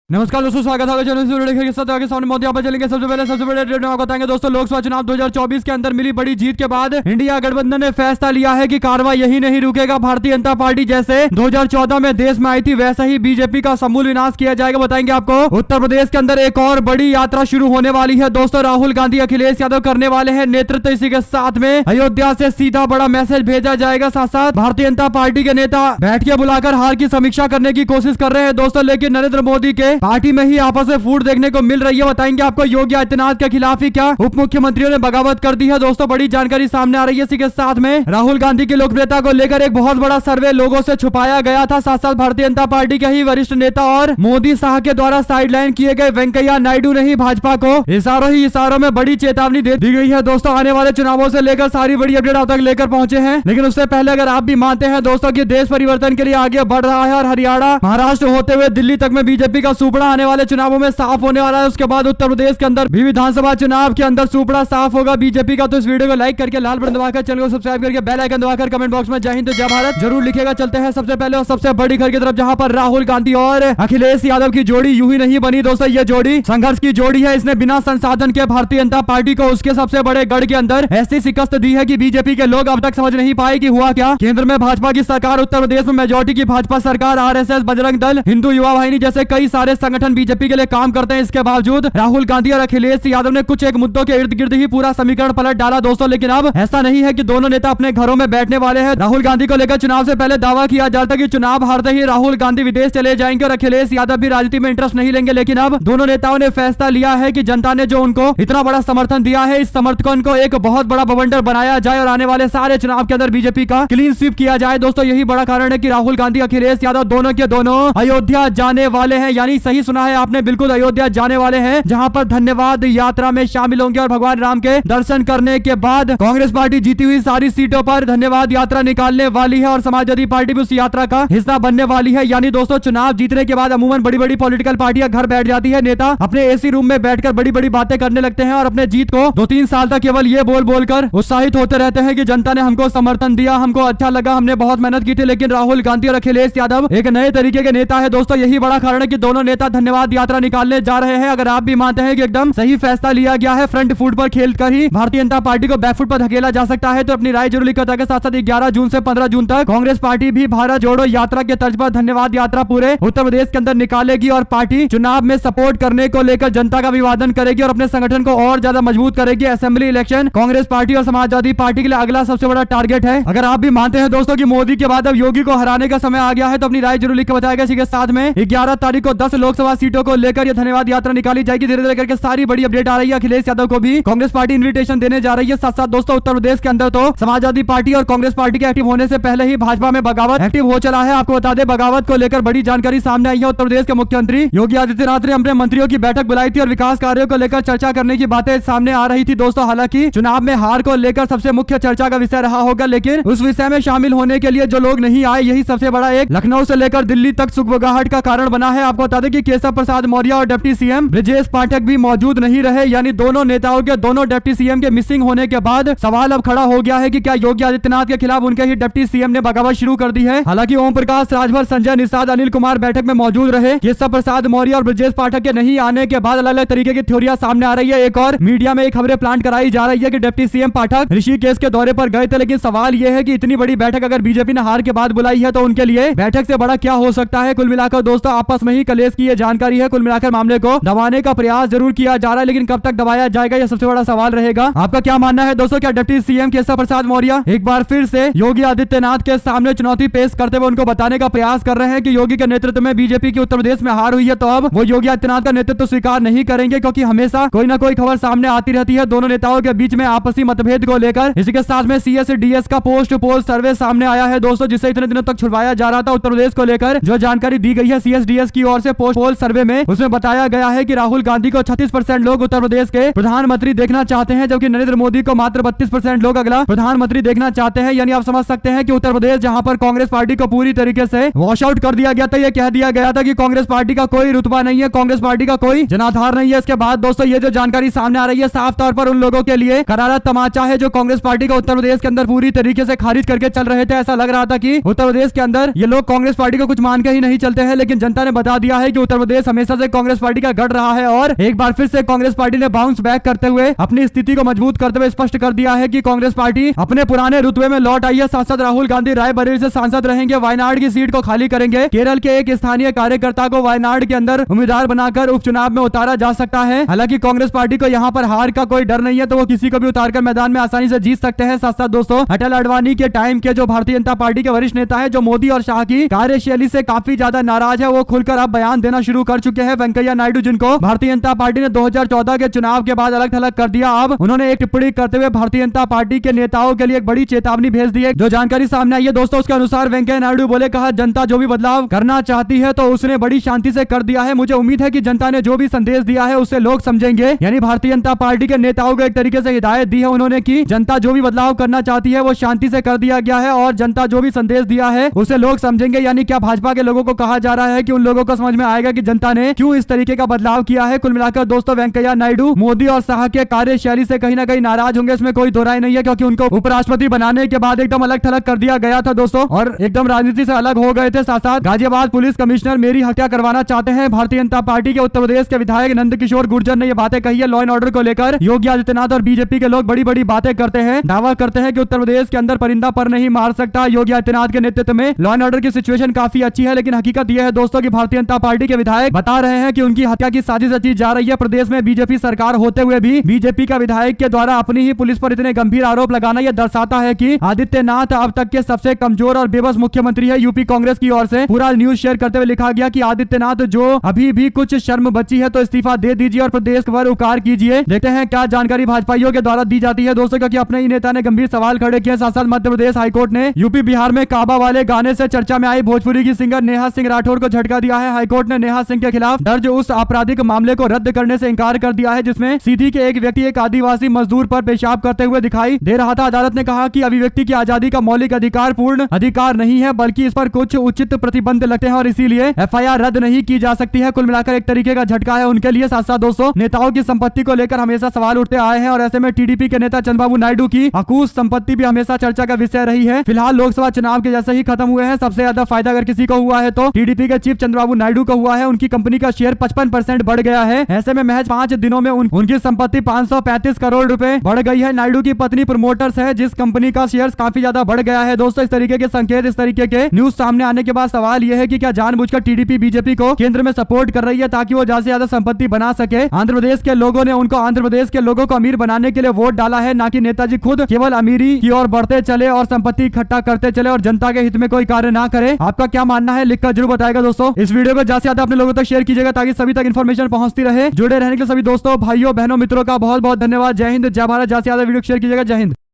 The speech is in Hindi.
नमस्कार दोस्तों, स्वागत है के साथ आगे सामने मोदी आप चलेंगे। सबसे पहले सबसे बड़े अपडेट आपको बताएंगे दोस्तों। लोकसभा चुनाव 2024 के अंदर मिली बड़ी जीत के बाद इंडिया गठबंधन ने फैसला लिया है कि कार्रवाई यही नहीं रुकेगा। भारतीय जनता पार्टी जैसे 2014 में देश में आई थी वैसा ही बीजेपी का समूल विनाश किया जाएगा। बताएंगे आपको। उत्तर प्रदेश के अंदर एक और बड़ी यात्रा शुरू होने वाली है दोस्तों। राहुल गांधी अखिलेश यादव करने वाले हैं नेतृत्व। इसी के साथ में अयोध्या से सीधा बड़ा मैसेज भेजा जाएगा। साथ साथ भारतीय जनता पार्टी के नेता बैठ के बुलाकर हार की समीक्षा करने की कोशिश कर रहे हैं दोस्तों, लेकिन नरेंद्र मोदी के पार्टी में ही आपस में फूट देखने को मिल रही है। बताएंगे आपको योगी आदित्यनाथ के खिलाफ ही क्या उप मुख्यमंत्रियों ने बगावत कर दी है दोस्तों। बड़ी जानकारी सामने आ रही है। इसी के साथ में राहुल गांधी की लोकप्रियता को लेकर एक बहुत बड़ा सर्वे लोगों से छुपाया गया था। साथ साथ भारतीय जनता पार्टी के ही वरिष्ठ नेता और मोदी शाह के द्वारा साइडलाइन किए गए वेंकैया नायडू ने ही भाजपा को इशारों में बड़ी चेतावनी दे दी गई है दोस्तों। आने वाले चुनावों से लेकर सारी बड़ी अपडेट आप तक लेकर पहुंचे हैं। लेकिन उससे पहले अगर आप भी मानते हैं दोस्तों कि देश परिवर्तन के लिए आगे बढ़ रहा है और हरियाणा महाराष्ट्र होते हुए दिल्ली तक में बीजेपी का सुपड़ा आने वाले चुनावों में साफ होने वाला है, उसके बाद उत्तर प्रदेश के अंदर भी विधानसभा चुनाव के अंदर सुपड़ा साफ होगा बीजेपी का, तो इस वीडियो को लाइक करके लाल बटन दबाकर चैनल को सब्सक्राइब करके बेल आइकन दबाकर कमेंट बॉक्स में जय हिंद जय भारत जरूर लिखेगा। चलते हैं सबसे पहले और सबसे बड़ी खबर की तरफ, जहां पर राहुल गांधी और अखिलेश यादव की जोड़ी यूं ही नहीं बनी दोस्तों। ये जोड़ी संघर्ष की जोड़ी है। इसने बिना संसाधन के भारतीय जनता पार्टी को उसके सबसे बड़े गढ़ के अंदर ऐसी शिकस्त दी है कि बीजेपी के लोग अब तक समझ नहीं पाए कि हुआ क्या। केंद्र में भाजपा की सरकार, उत्तर प्रदेश में मेजोरिटी की भाजपा सरकार, आरएसएस, बजरंग दल, हिंदू युवा वाहिनी जैसे कई सारे संगठन बीजेपी के लिए काम करते हैं। इसके बावजूद राहुल गांधी और अखिलेश यादव ने कुछ एक मुद्दों के इर्द गिर्द ही पूरा समीकरण पलट डाला दोस्तों। लेकिन अब ऐसा नहीं है कि दोनों नेता अपने घरों में बैठने वाले हैं। राहुल गांधी को लेकर चुनाव से पहले दावा किया जाता कि चुनाव हारते ही राहुल गांधी विदेश चले जाएंगे और अखिलेश यादव भी राजनीति में इंटरेस्ट नहीं लेंगे। लेकिन अब दोनों नेताओं ने फैसला लिया है कि जनता ने जो उनको इतना बड़ा समर्थन दिया है, इस समर्थन को एक बहुत बड़ा बवंडर बनाया जाए और आने वाले सारे चुनाव के अंदर बीजेपी का क्लीन स्वीप किया जाए दोस्तों। यही बड़ा कारण है कि राहुल गांधी अखिलेश यादव दोनों के दोनों अयोध्या जाने वाले हैं। यानी सही सुना है आपने, बिल्कुल अयोध्या जाने वाले हैं, जहां पर धन्यवाद यात्रा में शामिल होंगे और भगवान राम के दर्शन करने के बाद कांग्रेस पार्टी जीती हुई सारी सीटों पर धन्यवाद यात्रा निकालने वाली है और समाजवादी पार्टी भी उस यात्रा का हिस्सा बनने वाली है। यानी दोस्तों चुनाव जीतने के बाद अमूमन बड़ी बड़ी पॉलिटिकल पार्टियां घर बैठ जाती है, नेता अपने एसी रूम में बैठकर बड़ी बड़ी बातें करने लगते हैं और अपने जीत को 2-3 साल तक केवल ये बोल बोलकर उत्साहित होते रहते हैं कि जनता ने हमको समर्थन दिया, हमको अच्छा लगा, हमने बहुत मेहनत की थी। लेकिन राहुल गांधी और अखिलेश यादव एक नए तरीके के नेता है दोस्तों। यही बड़ा कारण है कि दोनों नेता धन्यवाद यात्रा निकालने जा रहे हैं। अगर आप भी मानते हैं कि एकदम सही फैसला लिया गया है, फ्रंट फुट पर खेलकर ही भारतीय जनता पार्टी को बैक फुट पर धकेला जा सकता है, तो अपनी राय जरूर लिखा जाएगा। साथ साथ 11 जून से 15 जून तक कांग्रेस पार्टी भी भारत जोड़ो यात्रा के तर्ज पर धन्यवाद यात्रा पूरे उत्तर प्रदेश के अंदर निकालेगी और पार्टी चुनाव में सपोर्ट करने को लेकर जनता का अभिवादन करेगी और अपने संगठन को और ज्यादा मजबूत करेगी। असेंबली इलेक्शन कांग्रेस पार्टी और समाजवादी पार्टी के लिए अगला सबसे बड़ा टारगेट है। अगर आप भी मानते हैं दोस्तों कि मोदी के बाद अब योगी को हराने का समय आ गया है, तो अपनी राय जरूर लिख के बताएगा। इसी के साथ में 11 तारीख को 10 लोकसभा सीटों को लेकर यह धन्यवाद यात्रा निकाली जाएगी। धीरे धीरे करके सारी बड़ी अपडेट आ रही है। अखिलेश यादव को भी कांग्रेस पार्टी इन्विटेशन देने जा रही है। साथ साथ दोस्तों उत्तर प्रदेश के अंदर तो समाजवादी पार्टी और कांग्रेस पार्टी के एक्टिव होने से पहले ही भाजपा में बगावत एक्टिव हो चला है। आपको बता दें, बगावत को लेकर बड़ी जानकारी सामने आई है। उत्तर प्रदेश के मुख्यमंत्री योगी आदित्यनाथ ने अपने मंत्रियों की बैठक बुलाई थी और विकास कार्यों को लेकर चर्चा करने की बातें सामने आ रही थी दोस्तों। हालांकि चुनाव में हार को लेकर सबसे मुख्य चर्चा का विषय रहा होगा, लेकिन उस विषय में शामिल होने के लिए जो लोग नहीं आए, यही सबसे बड़ा एक लखनऊ से लेकर दिल्ली तक सुगबुगाहट का कारण बना है। आपको बता दें कि केशव प्रसाद मौर्य और डिप्टी सीएम ब्रजेश पाठक भी मौजूद नहीं रहे। यानी दोनों नेताओं के, दोनों डिप्टी सीएम के मिसिंग होने के बाद सवाल अब खड़ा हो गया है कि क्या योगी आदित्यनाथ के खिलाफ उनके ही डिप्टी सीएम ने बगावत शुरू कर दी है। हालांकि ओम प्रकाश राजभर, संजय निषाद, अनिल कुमार बैठक में मौजूद रहे। केशव प्रसाद मौर्य और ब्रजेश पाठक के नहीं आने के बाद अलग अलग तरीके की थ्योरियां सामने आ रही है। एक और मीडिया में एक खबरें प्लांट कराई जा रही है कि डिप्टी सीएम पाठक ऋषिकेश के दौरे पर गए थे। लेकिन सवाल यह है कि इतनी बड़ी बैठक अगर बीजेपी ने हार के बाद बुलाई है, तो उनके लिए बैठक से बड़ा क्या हो सकता है। कुल मिलाकर दोस्तों आपस में ही कलेश की यह जानकारी है। कुल मिलाकर मामले को दबाने का प्रयास जरूर किया जा रहा है, लेकिन कब तक दबाया जाएगा यह सबसे बड़ा सवाल रहेगा। आपका क्या मानना है दोस्तों? क्या डिप्टी सीएम केशव प्रसाद मौर्य एक बार फिर से योगी आदित्यनाथ के सामने चुनौती पेश करते हुए उनको बताने का प्रयास कर रहे हैं कि योगी के नेतृत्व में बीजेपी की उत्तर प्रदेश में हार हुई है, तो अब वो योगी आदित्यनाथ का नेतृत्व स्वीकार नहीं करेंगे? क्योंकि हमेशा कोई ना कोई खबर सामने आती रहती है दोनों नेताओं के बीच में आपसी मतभेद को लेकर। इसी के साथ में CSDS का पोस्ट पोल सर्वे सामने आया है दोस्तों, जिसे इतने दिनों तक छुड़वाया जा रहा था। उत्तर प्रदेश को लेकर जो जानकारी दी गई है CSDS की ओर से पोस्ट पोल सर्वे में, उसमें बताया गया है कि राहुल गांधी को 36% लोग उत्तर प्रदेश के प्रधानमंत्री देखना चाहते हैं, जबकि नरेंद्र मोदी को मात्र 32% लोग अगला प्रधानमंत्री देखना चाहते हैं। यानी आप समझ सकते हैं कि उत्तर प्रदेश, जहां पर कांग्रेस पार्टी को पूरी तरीके से वॉश आउट कर दिया गया था, यह कह दिया गया था कि कांग्रेस पार्टी का कोई रुतबा नहीं है, कांग्रेस पार्टी का कोई जनाधार नहीं है। इसके बाद दोस्तों ये जो जानकारी सामने आ रही है, साफ तौर पर उन लोगों के लिए करारा तमाचा है जो कांग्रेस पार्टी को उत्तर प्रदेश के अंदर पूरी तरीके से खारिज करके चल रहे थे। ऐसा लग रहा था कि उत्तर प्रदेश के अंदर ये लोग कांग्रेस पार्टी को कुछ मान के ही नहीं चलते हैं, लेकिन जनता ने बता दिया है कि उत्तर प्रदेश हमेशा से कांग्रेस पार्टी का गढ़ रहा है और एक बार फिर से कांग्रेस पार्टी ने बाउंस बैक करते हुए अपनी स्थिति को मजबूत करते हुए स्पष्ट कर दिया है कि कांग्रेस पार्टी अपने पुराने रुतबे में लौट आई है। सांसद राहुल गांधी रायबरेली से सांसद रहेंगे, वायनाड की सीट को खाली करेंगे। केरल के एक स्थानीय कार्यकर्ता को वायनाड के अंदर उम्मीदवार बनाकर उपचुनाव में उतारा जा सकता है। हालांकि कांग्रेस पार्टी को यहाँ पर हार का कोई डर नहीं है, तो वो किसी को भी उतारकर मैदान में आसानी से जीत सकते हैं। साथ साथ दोस्तों, अटल अडवाणी के टाइम के जो भारतीय जनता पार्टी के वरिष्ठ नेता है, जो मोदी और शाह की कार्यशैली से काफी ज्यादा नाराज है, वो खुलकर अब बयान देना शुरू कर चुके हैं। वेंकैया नायडू, जिनको भारतीय जनता पार्टी ने 2014 के चुनाव के बाद अलग थलग कर दिया, अब उन्होंने एक टिप्पणी करते हुए भारतीय जनता पार्टी के नेताओं के लिए एक बड़ी चेतावनी भेज दी है। जो जानकारी सामने आई है दोस्तों, उसके अनुसार वेंकैया नायडू बोले, कहा जनता जो भी बदलाव करना चाहती है तो उसने बड़ी शांति से कर दिया है। मुझे उम्मीद है कि जनता ने जो भी संदेश दिया है उसे लोग समझेंगे। यानी भारतीय जनता पार्टी के नेताओं को एक तरीके से हिदायत दी है उन्होंने कि जनता जो भी बदलाव करना चाहती है वो शांति से कर दिया गया है और जनता जो भी संदेश दिया है उसे लोग समझेंगे। यानी क्या भाजपा के लोगों को कहा जा रहा है कि उन लोगों को समझ में आएगा कि जनता ने क्यों इस तरीके का बदलाव किया है। कुल मिलाकर दोस्तों, वेंकैया नायडू मोदी और शाह के कार्यशैली से कहीं ना कहीं नाराज होंगे, इसमें कोई दो राय नहीं है, क्योंकि उनको उपराष्ट्रपति बनाने के बाद एकदम अलग थलग कर दिया गया था दोस्तों, और एकदम राजनीति से अलग हो गए थे। साथ साथ गाजियाबाद पुलिस कमिश्नर मेरी हत्या करवाना चाहते हैं। भारतीय जनता पार्टी के उत्तर प्रदेश के विधायक नंदकिशोर गुर्जर ने ये बातें कही है। लॉ एंड ऑर्डर को लेकर योगी आदित्यनाथ और बीजेपी के लोग बड़ी बड़ी बातें करते हैं, दावा करते हैं कि उत्तर प्रदेश के अंदर परिंदा पर नहीं मार सकता। योगी आदित्यनाथ के नेतृत्व में लॉ एंड ऑर्डर की सिचुएशन काफी अच्छी है, लेकिन हकीकत यह है दोस्तों कि भारतीय जनता पार्टी के विधायक बता रहे हैं कि उनकी हत्या की साजिश रची जा रही है। प्रदेश में बीजेपी सरकार होते हुए भी बीजेपी का विधायक के द्वारा अपनी ही पुलिस पर इतने गंभीर आरोप लगाना यह दर्शाता है कि आदित्यनाथ अब तक के सबसे कमजोर और बेबस मुख्यमंत्री है। यूपी कांग्रेस की ओर से पूरा न्यूज शेयर करते हुए लिखा गया कि आदित्यनाथ जो अभी भी कुछ शर्म बची है तो इस्तीफा दे दीजिए और प्रदेश पर उपकार कीजिए। देखते हैं क्या जानकारी भाजपाइयों के द्वारा दी जाती है दोस्तों, क्योंकि अपने ही नेता ने गंभीर सवाल खड़े किए। साथ साथ मध्य प्रदेश हाईकोर्ट ने यूपी बिहार में काबा वाले गाने से चर्चा में आई भोजपुरी की सिंगर नेहा सिंह राठौर को झटका दिया है। हाईकोर्ट ने नेहा सिंह के खिलाफ दर्ज उस आपराधिक मामले को रद्द करने से इंकार कर दिया है जिसमें सीधी के एक व्यक्ति एक आदिवासी मजदूर पर पेशाब करते हुए दिखाई दे रहा था। अदालत ने कहा कि अभिव्यक्ति की आजादी का मौलिक अधिकार पूर्ण अधिकार नहीं है, बल्कि इस पर कुछ उचित प्रतिबंध लगते हैं और इसीलिए एफआईआर रद्द नहीं की जा सकती है। कुल मिलाकर एक तरीके का झटका है उनके लिए। साथ साथ दोस्तों, नेताओं की संपत्ति को लेकर हमेशा सवाल उठते आए हैं और ऐसे में टीडीपी के नेता चंद्रबाबू नायडू की अकूत संपत्ति भी हमेशा चर्चा का विषय रही है। फिलहाल लोकसभा चुनाव के जैसे ही खत्म हुए हैं, सबसे ज्यादा फायदा अगर किसी को हुआ है तो टीडीपी के चीफ चंद्रबाबू नायडू को हुआ है। उनकी कंपनी का शेयर 55% बढ़ गया है। ऐसे में महज 5 दिनों में उनकी संपत्ति 535 करोड़ रुपए बढ़ गई है। नायडू की पत्नी प्रमोटर्स है जिस कंपनी का शेयर काफी ज्यादा बढ़ गया है। दोस्तों, इस तरीके के संकेत, इस तरीके के न्यूज सामने आने के बाद सवाल यह है कि क्या जानबूझकर टीडीपी बीजेपी को केंद्र में सपोर्ट कर रही है ताकि वो ज्यादा से ज्यादा संपत्ति बना सके। आंध्र प्रदेश के लोगों ने उनको आंध्र प्रदेश के लोगों को अमीर बनाने के लिए वोट डाला है, ना कि नेताजी खुद केवल अमीरी की ओर बढ़ते चले और संपत्ति इकट्ठा करते चले और जनता के हित में कोई कार्य ना करे। आपका क्या मानना है लिखकर जरूर बताएगा दोस्तों। इस वीडियो को ज्यादा से ज्यादा अपने लोगों तक शेयर कीजिएगा ताकि सभी तक इन्फॉर्मेशन पहुंचती रहे। जुड़े रहने के लिए सभी दोस्तों, भाइयों, बहनों, मित्रों का बहुत बहुत धन्यवाद। जय हिंद, जय भारत। ज्यादा से ज्यादा वीडियो शेयर कीजिएगा। जय हिंद।